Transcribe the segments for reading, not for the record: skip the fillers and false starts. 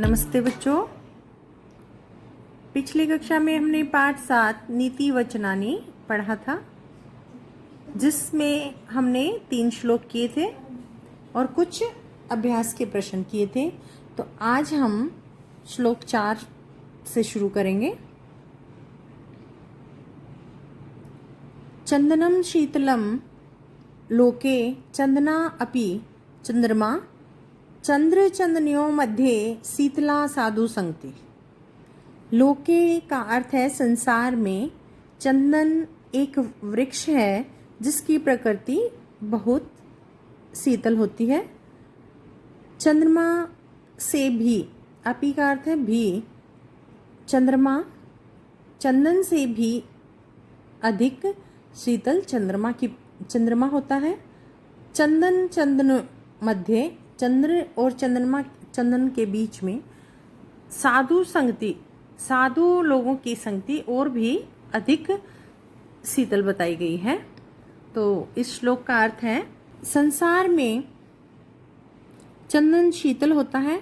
नमस्ते बच्चों। पिछली कक्षा में हमने पाठ 7 नीति वचनानी पढ़ा था, जिसमें हमने 3 श्लोक किए थे और कुछ अभ्यास के प्रश्न किए थे। तो आज हम श्लोक 4 से शुरू करेंगे। चंदनम शीतलम लोके चंदना अपि चंद्रमा चंद्र चंदनियों मध्ये शीतला साधु संगति। लोके का अर्थ है संसार में। चंदन एक वृक्ष है जिसकी प्रकृति बहुत शीतल होती है। चंद्रमा से भी, अपि का अर्थ है भी, चंद्रमा चंदन से भी अधिक शीतल चंद्रमा होता है। चंदन मध्य, चंद्र और चंदन के बीच में साधु संगति, साधु लोगों की संगति और भी अधिक शीतल बताई गई है। तो इस श्लोक का अर्थ है, संसार में चंदन शीतल होता है,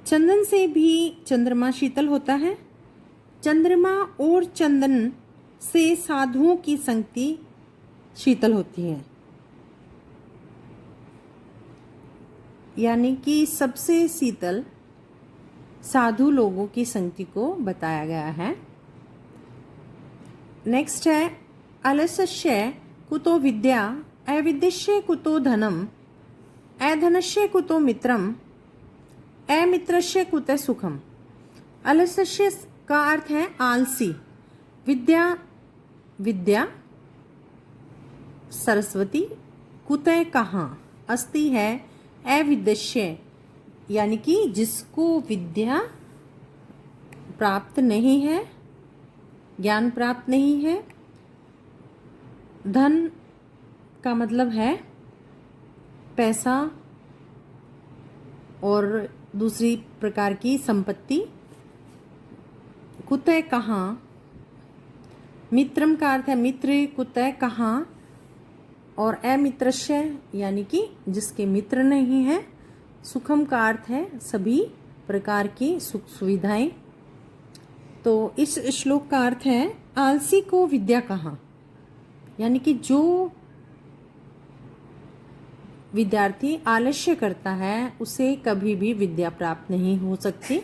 चंदन से भी चंद्रमा शीतल होता है। चंद्रमा और चंदन से साधुओं की संगति शीतल होती है, यानी कि सबसे शीतल साधु लोगों की संगति को बताया गया है। नेक्स्ट है, अलसस्य कुतो विद्या अविद्यस्य कुतो धनम अधनस्य कुतो मित्रम अमित्रस्य कुतो सुखम। अलसस्य का अर्थ है आलसी। विद्या सरस्वती, कुतः कहाँ, अस्ति है अविद्यस्य, यानी कि जिसको विद्या प्राप्त नहीं है, ज्ञान प्राप्त नहीं है। धन का मतलब है पैसा और दूसरी प्रकार की संपत्ति। कुतः कहाँ, मित्रम का अर्थ है मित्र, कुतः कहाँ, और अमित्रस्य यानी कि जिसके मित्र नहीं है। सुखम का अर्थ है सभी प्रकार की सुख सुविधाएं। तो इस श्लोक का अर्थ है, आलसी को विद्या कहाँ, यानी कि जो विद्यार्थी आलस्य करता है उसे कभी भी विद्या प्राप्त नहीं हो सकती।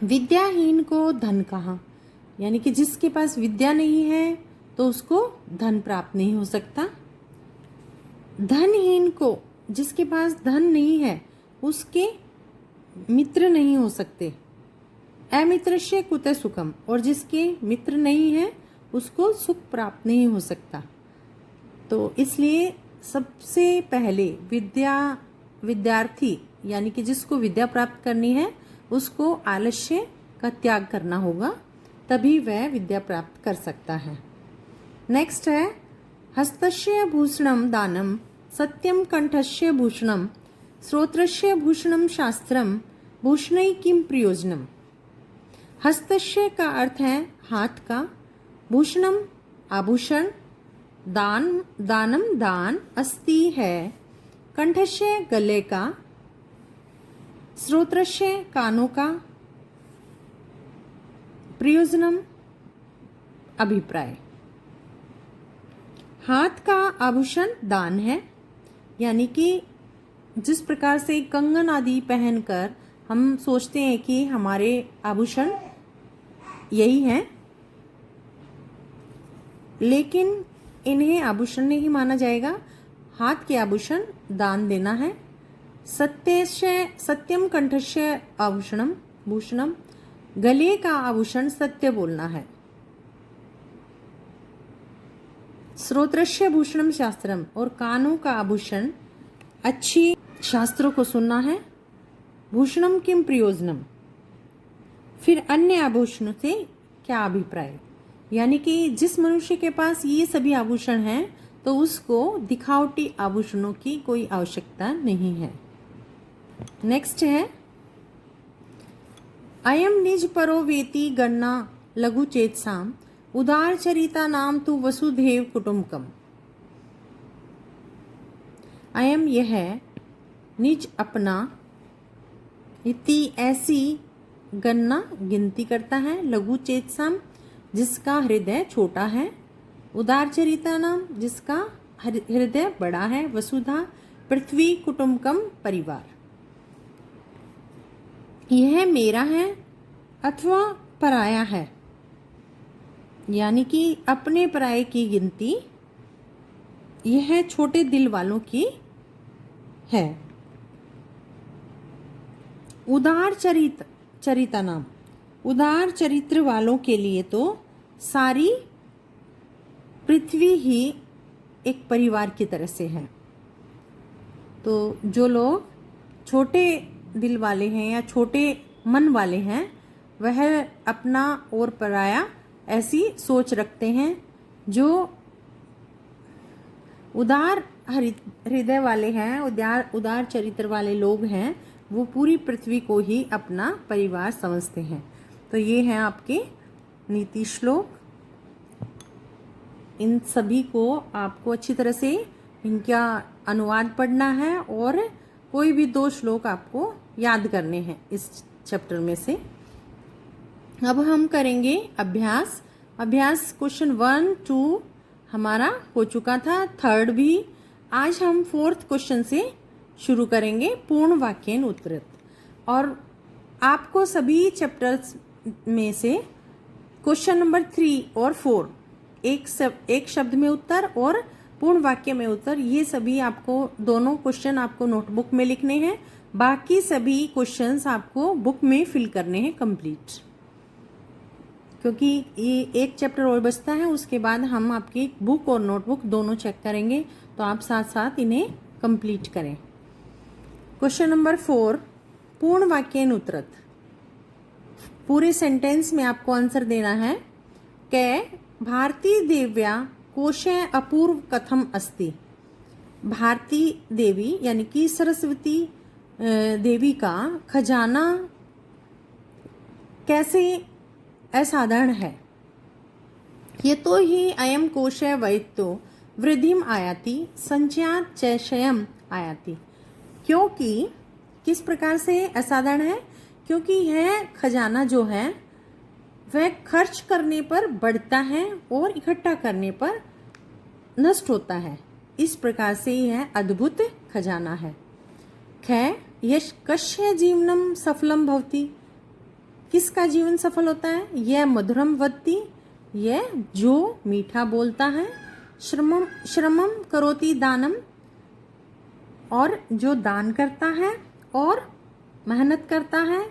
विद्याहीन को धन कहाँ, यानी कि जिसके पास विद्या नहीं है तो उसको धन प्राप्त नहीं हो सकता। धनहीन को, जिसके पास धन नहीं है उसके मित्र नहीं हो सकते। अमित्रस्य कुतः सुखम, और जिसके मित्र नहीं है उसको सुख प्राप्त नहीं हो सकता। तो इसलिए सबसे पहले विद्यार्थी यानी कि जिसको विद्या प्राप्त करनी है उसको आलस्य का त्याग करना होगा, तभी वह विद्या प्राप्त कर सकता है। नेक्स्ट है, हस्तस्य भूषणम दानम सत्यम कंठस्य भूषणम श्रोत्रस्य भूषणम शास्त्रम भूषणै किम प्रयोजनम। हस्तस्य का अर्थ है हाथ का, भूषणम आभूषण, दानम दान, अस्ति है कंठस्य गले का, श्रोत्रस्य कानों का, प्रयोजनम अभिप्राय। हाथ का आभूषण दान है, यानी कि जिस प्रकार से कंगन आदि पहनकर हम सोचते हैं कि हमारे आभूषण यही हैं, लेकिन इन्हें आभूषण नहीं माना जाएगा। हाथ के आभूषण दान देना है। सत्यम कंठस्य आभूषणम भूषणम, गले का आभूषण सत्य बोलना है। श्रोत्रस्य भूषणम शास्त्रम, और कानों का आभूषण अच्छी शास्त्रों को सुनना है। भूषणम किम प्रयोजनम, फिर अन्य आभूषणों से क्या अभिप्राय, यानी कि जिस मनुष्य के पास ये सभी आभूषण हैं तो उसको दिखावटी आभूषणों की कोई आवश्यकता नहीं है। नेक्स्ट है, अयम निज परो वेति गणना लघु चेतसाम उदार चरिता नाम तु वसुधैव कुटुंबकम। अयम यह है, निज अपना, इति ऐसी गणना गिनती करता है। लघु चेतसाम जिसका हृदय छोटा है। उदार चरिता नाम जिसका हृदय बड़ा है। वसुधा पृथ्वी कुटुंबकम परिवार। यह मेरा है अथवा पराया है, यानी कि अपने पराये की गिनती यह छोटे दिल वालों की है। उदार चरिता नाम उदार चरित्र वालों के लिए तो सारी पृथ्वी ही एक परिवार की तरह से है। तो जो लोग छोटे दिल वाले हैं या छोटे मन वाले हैं वह अपना और पराया ऐसी सोच रखते हैं। जो उदार हृदय वाले हैं, उदार चरित्र वाले लोग हैं, वो पूरी पृथ्वी को ही अपना परिवार समझते हैं। तो ये हैं आपके नीति श्लोक। इन सभी को आपको अच्छी तरह से इनका अनुवाद पढ़ना है और कोई भी 2 श्लोक आपको याद करने हैं इस चैप्टर में से। अब हम करेंगे अभ्यास। क्वेश्चन 1, 2 हमारा हो चुका था, 3rd भी। आज हम 4th क्वेश्चन से शुरू करेंगे, पूर्ण वाक्यन उत्तरत। और आपको सभी चैप्टर्स में से क्वेश्चन नंबर 3 और 4 एक शब्द में उत्तर और पूर्ण वाक्य में उत्तर, ये सभी आपको दोनों क्वेश्चन आपको नोटबुक में लिखने हैं। बाकी सभी क्वेश्चंस आपको बुक में फिल करने हैं कंप्लीट, क्योंकि ये एक चैप्टर और बचता है। उसके बाद हम आपकी बुक और नोटबुक दोनों चेक करेंगे, तो आप साथ साथ इन्हें कंप्लीट करें। क्वेश्चन नंबर 4, पूर्ण वाक्यन उत्तरत। पूरे सेंटेंस में आपको आंसर देना है। कै भारती देव्या कोशे अपूर्व कथम अस्ति। भारती देवी यानी कि सरस्वती देवी का खजाना कैसे असाधारण है। ये तो ही अयम कोशे वैत्तो वृद्धिम आयाति संचयात चैशयम आयाति। क्योंकि किस प्रकार से असाधारण है, क्योंकि यह खजाना जो है वह खर्च करने पर बढ़ता है और इकट्ठा करने पर नष्ट होता है। इस प्रकार से यह अद्भुत खजाना है। ख यश कस्य जीवनम सफलम भवति। किसका जीवन सफल होता है। यह मधुरम वदति, यह जो मीठा बोलता है। श्रमम करोति दानम, और जो दान करता है और मेहनत करता है।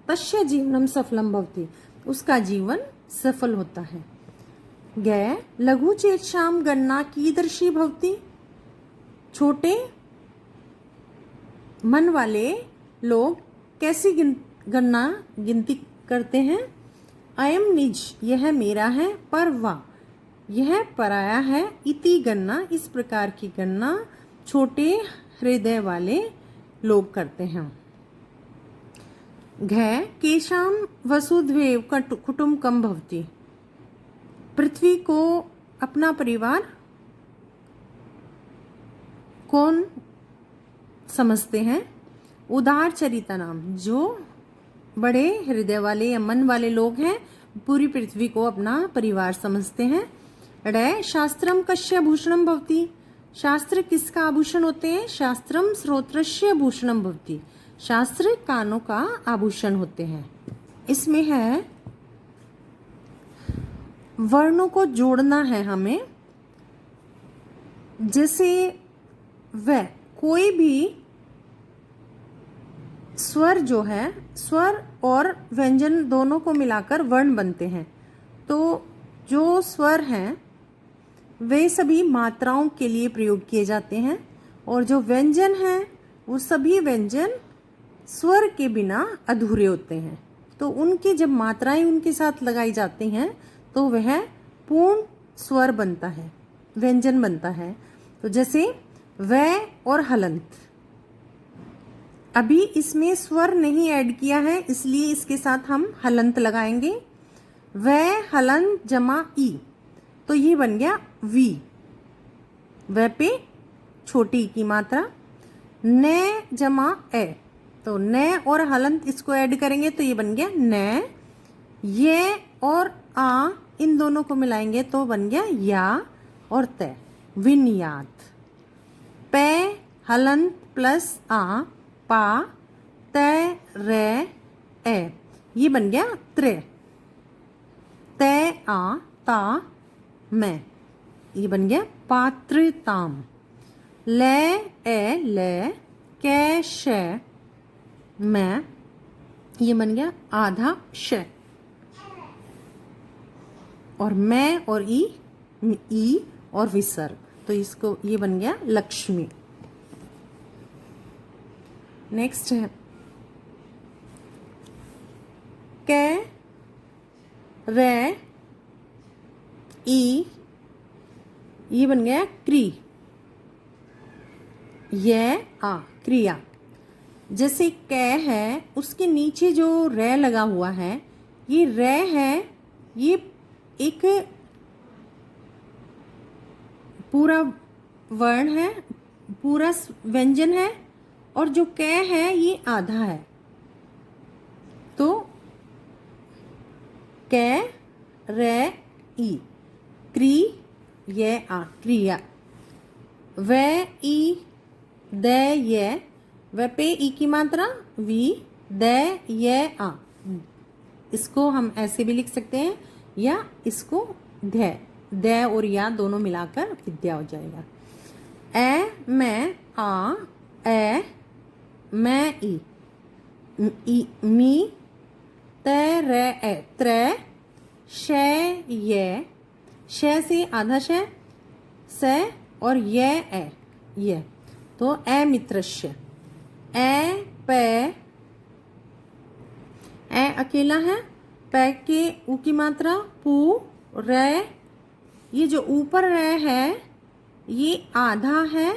तस्य जीवनम सफलम भवति, उसका जीवन सफल होता है। गै लघु चेतसाम गणना कीदृशी भवति। छोटे मन वाले लोग कैसी गिनती करते हैं। अयम निज, यह मेरा है। पर वा, यह पराया है। इति गणना, इस प्रकार की गणना छोटे हृदय वाले लोग करते हैं। घ केशाम वसुधैव कुटुंबकम भवति। पृथ्वी को अपना परिवार कौन समझते हैं। उदार चरिता नाम, जो बड़े हृदय वाले या मन वाले लोग हैं पूरी पृथ्वी को अपना परिवार समझते हैं। ड शास्त्रम कस्य भूषणम भवति। शास्त्र किसका आभूषण होते हैं। शास्त्रम श्रोत्रस्य भूषणम भवति। शास्त्र कानों का आभूषण होते हैं। इसमें है वर्णों को जोड़ना है हमें। जैसे वह कोई भी स्वर जो है, स्वर और व्यंजन दोनों को मिलाकर वर्ण बनते हैं। तो जो स्वर हैं वे सभी मात्राओं के लिए प्रयोग किए जाते हैं, और जो व्यंजन हैं वो सभी व्यंजन स्वर के बिना अधूरे होते हैं। तो उनकी जब मात्राएं उनके साथ लगाई जाती हैं तो वह पूर्ण स्वर बनता है, व्यंजन बनता है। तो जैसे वह और हलंत, अभी इसमें स्वर नहीं ऐड किया है इसलिए इसके साथ हम हलंत लगाएंगे। वह हलंत जमा ई, तो ये बन गया वी। वह पे छोटी की मात्रा। न जमा ए, तो न और हलंत इसको ऐड करेंगे तो ये बन गया न। ये और आ इन दोनों को मिलाएंगे तो बन गया या और तय, विनयात। पे हलंत प्लस आ, पा, तय रे ए, ये बन गया त्रे। तय आ ता मैं, ये बन गया पात्रताम। ले ए ले, कै श मैं, ये बन गया आधा श। और मैं और ई और विसर्ग, तो इसको ये बन गया लक्ष्मी। नेक्स्ट है कै रे ई, ये बन गया क्री। ये आ क्रिया। जैसे कै है उसके नीचे जो रे लगा हुआ है, ये रे है, ये एक पूरा वर्ण है, पूरा व्यंजन है, और जो कै है ये आधा है। तो कै रे ई क्री, ये आ क्रिया। वे ई दे ये, वे पे ई की मात्रा वी, दे ये आ, इसको हम ऐसे भी लिख सकते हैं या इसको दे और या दोनों मिलाकर विद्या हो जाएगा। ए मैं आ, ए मैं ई मी, ते रे ए त्रे, शे ये, शे से आधा शे, से और ये ए ये, तो ए मित्रस्य। ए पे, ए अकेला है, पै के ऊ की मात्रा पू, रे, ये जो ऊपर रे है ये आधा है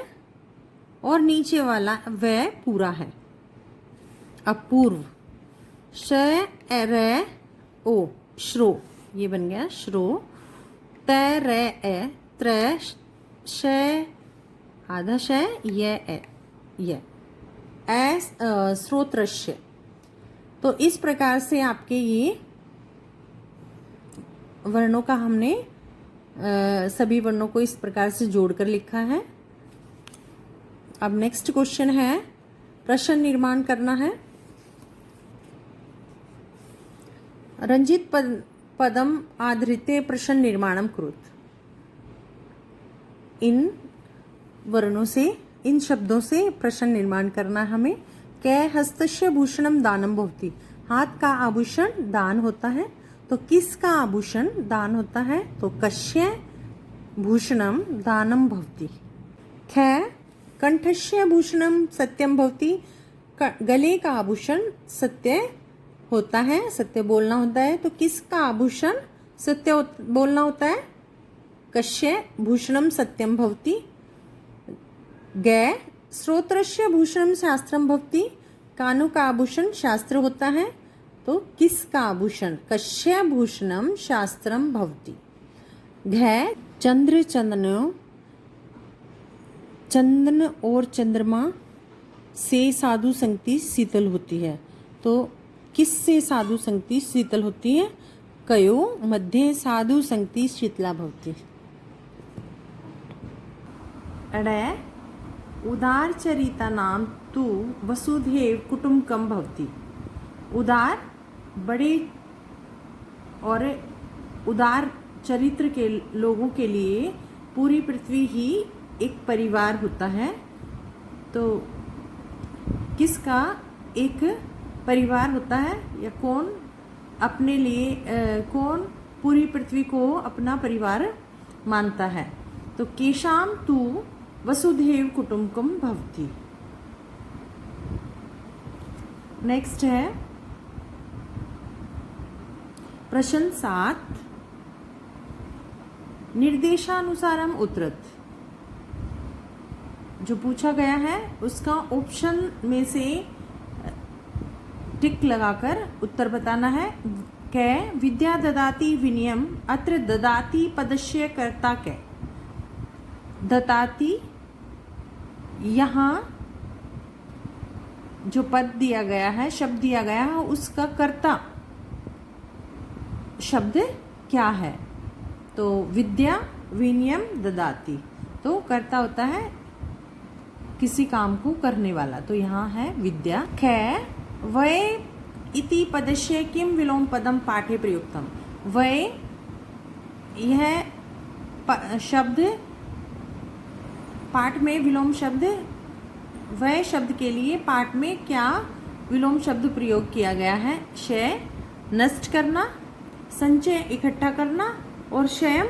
और नीचे वाला वह पूरा है, अपूर्व। श रे ओ श्रो, ये बन गया श्रो। तय रे ए त्रे, श आधा श, ये ए ये स्रोत्रस्य। तो इस प्रकार से आपके ये वर्णों का हमने सभी वर्णों को इस प्रकार से जोड़कर लिखा है। अब नेक्स्ट क्वेश्चन है, प्रश्न निर्माण करना है। रंजित पदम आधृते प्रश्न निर्माणम कुरुत। इन वर्णों से, इन शब्दों से प्रश्न निर्माण करना हमें। कै हस्तस्य भूषणम दानम भवति, हाथ का आभूषण दान होता है, तो किसका आभूषण दान होता है, तो कस्य भूषणम दानम भवति। कै कंठस्य भूषणम सत्यम भवति, गले का आभूषण सत्य होता है, सत्य बोलना होता है, तो किसका आभूषण सत्य बोलना होता है, कस्य भूषणम सत्यम भवति। गै श्रोत्रस्य भूषणम शास्त्रम भवति, कानों का आभूषण शास्त्र होता है, तो किसका आभूषण, कस्य भूषणम शास्त्रम भवति। घै चंद्र चंदनो, चंदन और चंद्रमा से साधु संगति शीतल होती है, तो किससे साधु संगति शीतल होती है, कयो मध्ये साधु संगति शीतला भवति। अड़े उदार चरिता नाम तु वसुधैव कुटुंबकम भवति। उदार बड़े और उदार चरित्र के लोगों के लिए पूरी पृथ्वी ही एक परिवार होता है, तो किसका एक परिवार होता है, या कौन अपने लिए कौन पूरी पृथ्वी को अपना परिवार मानता है, तो केशाम तु वसुधैव कुटुंबकम भवति। नेक्स्ट है प्रश्न 7, निर्देशानुसारम उत्तरत। जो पूछा गया है उसका ऑप्शन में से टिक लगाकर उत्तर बताना है। कै विद्या ददाति विनयम, अत्र ददाति पदस्य कर्ता कै। ददाति यहाँ जो पद दिया गया है, शब्द दिया गया है, उसका कर्ता शब्द क्या है? तो विद्या विनयम ददाति, तो कर्ता होता है किसी काम को करने वाला, तो यहाँ है विद्या। ख वै इति पदस्य किम विलोम पदम पाठे प्रयुक्तम। वै यह शब्द पाठ में विलोम शब्द, वह शब्द के लिए पाठ में क्या विलोम शब्द प्रयोग किया गया है? क्षय नष्ट करना, संचय इकट्ठा करना, और क्षय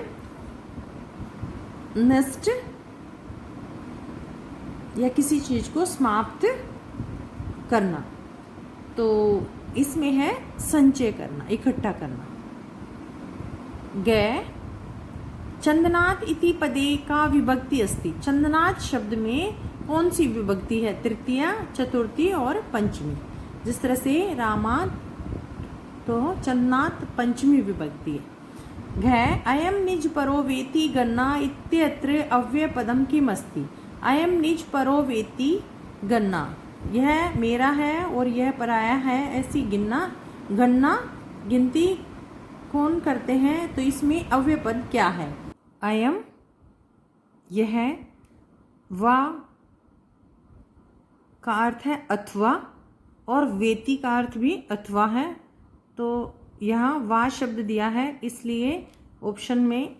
नष्ट या किसी चीज को समाप्त करना। तो इसमें है संचय करना, इकट्ठा करना। गै चंदनात् इति पदे का विभक्ति अस्ति। चंदनात् शब्द में कौन सी विभक्ति है? तृतीया, चतुर्थी और पंचमी। जिस तरह से रामात्, तो चंदनात् पंचमी विभक्ति है। घ अयम निज परो वेति गन्ना इत्यत्र अव्यय पदम किम अस्ति। अयम निज परो वेति गन्ना, यह मेरा है और यह पराया है, ऐसी गन्ना गिनती कौन करते हैं? तो इसमें अव्यय पद क्या है? अयम यह, वा का अर्थ है अथवा, और वेति का अर्थ भी अथवा है। तो यहाँ वा शब्द दिया है इसलिए ऑप्शन में,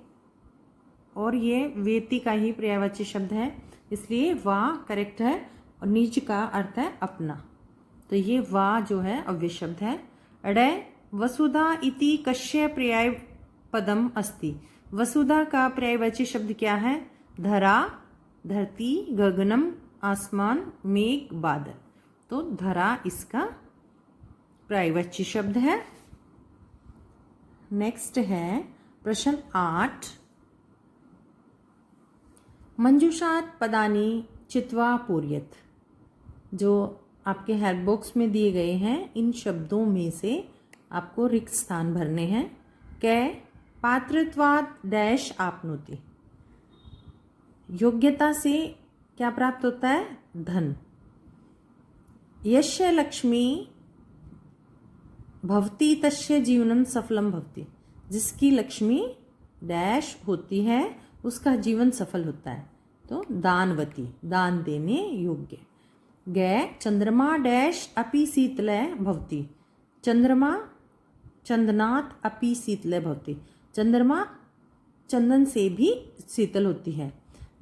और ये वेति का ही पर्यायवाची शब्द है इसलिए वा करेक्ट है, और निज का अर्थ है अपना, तो ये वा जो है अव्यय शब्द है। अडय वसुधा इति कस्य पर्याय पदम अस्ति। वसुधा का पर्यायवाची शब्द क्या है? धरा, धरती, गगनम, आसमान, मेघ, बादल। तो धरा इसका पर्यायवाची शब्द है। नेक्स्ट है प्रश्न 8। मंजूषात् पदानि चित्वा पूर्यत। जो आपके हेल्प बॉक्स में दिए गए हैं, इन शब्दों में से आपको रिक्त स्थान भरने हैं। कै पात्रत्वात् डैश आपनोति। योग्यता से क्या प्राप्त होता है? धन। यस्य लक्ष्मी भवति तस्य जीवनं सफलम भवति। जिसकी लक्ष्मी डैश होती है उसका जीवन सफल होता है। तो दानवती, दान देने योग्य। गै चंद्रमा डैश अपि शीतलः भवति। चंद्रमा चंदनात् अपि शीतलः भवति। चंद्रमा चंदन से भी शीतल होती है।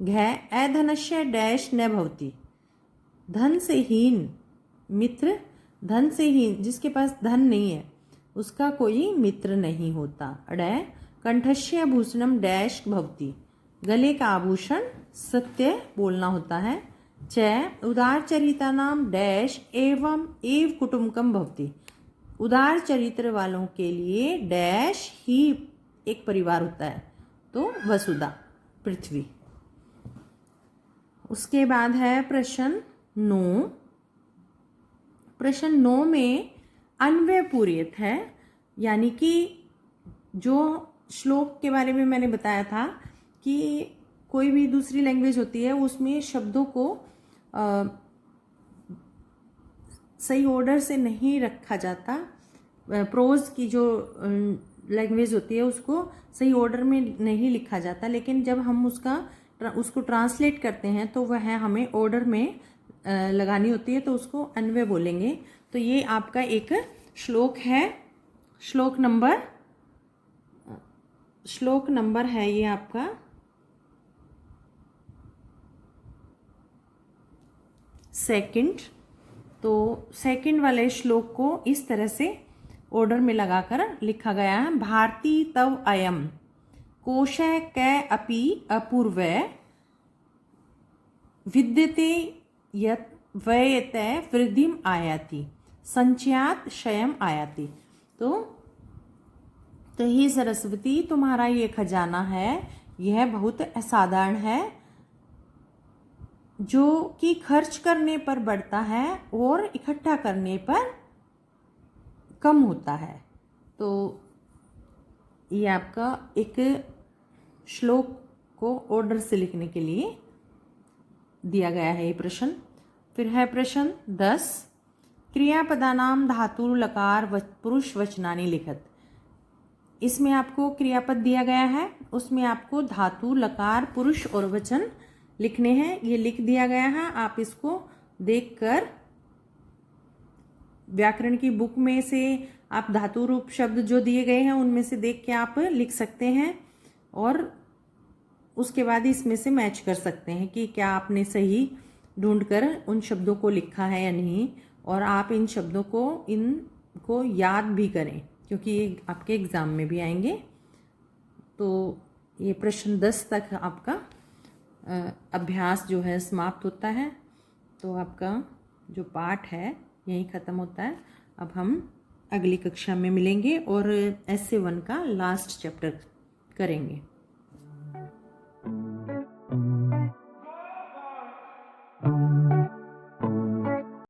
घै अधनस्य डैश न भवति। धन से हीन मित्र, धन से हीन जिसके पास धन नहीं है उसका कोई मित्र नहीं होता। अडय कंठस्य भूषणम डैश भवति। गले का आभूषण सत्य बोलना होता है। च उदार चरिता नाम डैश एवं एव कुटुंबकम भवति। उदार चरित्र वालों के लिए डैश ही एक परिवार होता है। तो वसुधा, पृथ्वी। उसके बाद है प्रश्न 9। प्रश्न 9 में अन्वय पूर्यत है, यानी कि जो श्लोक के बारे में मैंने बताया था कि कोई भी दूसरी लैंग्वेज होती है उसमें शब्दों को सही ऑर्डर से नहीं रखा जाता। प्रोज की जो लैंग्वेज होती है उसको सही ऑर्डर में नहीं लिखा जाता, लेकिन जब हम उसको ट्रांसलेट करते हैं तो वह हमें ऑर्डर में लगानी होती है, तो उसको अन्वय बोलेंगे। तो ये आपका एक श्लोक है, श्लोक नंबर है ये आपका 2। तो 2 वाले श्लोक को इस तरह से ऑर्डर में लगाकर लिखा गया है। भारती तव अयम कोशः कै अपि अपूर्वः विद्यते यत् वयते वृद्धिम आयाति संचयात् क्षयम आयाति। तो हे सरस्वती, तुम्हारा ये खजाना है, यह बहुत असाधारण है, जो कि खर्च करने पर बढ़ता है और इकट्ठा करने पर कम होता है। तो ये आपका एक श्लोक को ऑर्डर से लिखने के लिए दिया गया है ये प्रश्न। फिर है प्रश्न 10। क्रियापदानाम धातु लकार पुरुष वचनानि लिखत। इसमें आपको क्रियापद दिया गया है, उसमें आपको धातु लकार पुरुष और वचन लिखने हैं। ये लिख दिया गया है, आप इसको देखकर व्याकरण की बुक में से आप धातु रूप शब्द जो दिए गए हैं उनमें से देख के आप लिख सकते हैं और उसके बाद इसमें से मैच कर सकते हैं कि क्या आपने सही ढूंढकर उन शब्दों को लिखा है या नहीं। और आप इन शब्दों को इनको याद भी करें क्योंकि ये आपके एग्ज़ाम में भी आएंगे। तो ये प्रश्न 10 तक आपका अभ्यास जो है समाप्त होता है। तो आपका जो पाठ है यहीं ख़त्म होता है। अब हम अगली कक्षा में मिलेंगे और essay 1 का लास्ट चैप्टर करेंगे।